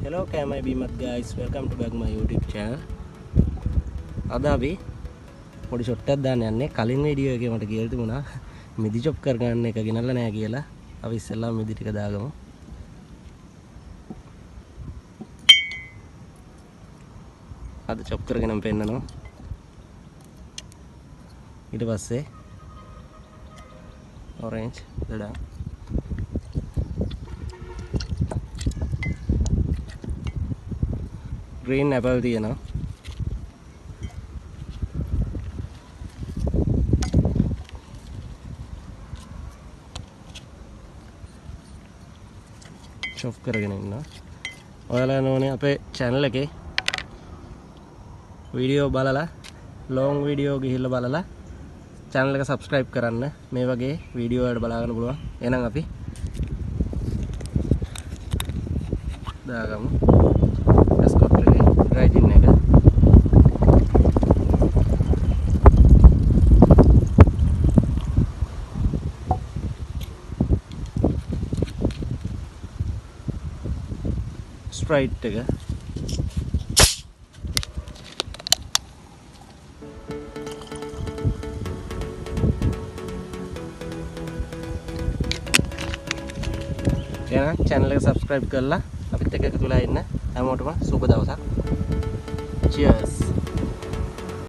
Hello Kamai Bimat guys, welcome to back my YouTube channel. අද අපි පොඩි shot එකක් දාන්න යන්නේ. කලින් වීඩියෝ එකේ මට කියලා තිබුණා මිදි චොප් කර ගන්න එක ගෙනල්ලා නැහැ කියලා. අපි ඉස්සෙල්ලාම මිදි ටික දාගමු. අද චොප් කරගෙනම පෙන්නනවා. ඊට පස්සේ orange දඩා green apple තියෙනවා. chop කරගෙන ඉන්නවා. ඔයාලා නෝනේ අපේ channel එකේ වීඩියෝ බලලා long වීඩියෝ ගිහිල්ලා බලලා channel එක subscribe කරන්න. මේ වගේ වීඩියෝ වලට බලා ගන්න පුළුවන්. එහෙනම් අපි දාගමු. ස්කොට් එකේ dry gin එක. Sprite එක. එහෙනම් channel එක subscribe කරලා අපිත් එක්ක එකතු වෙලා ඉන්න හැමෝටම සුබ දවසක්. Cheers.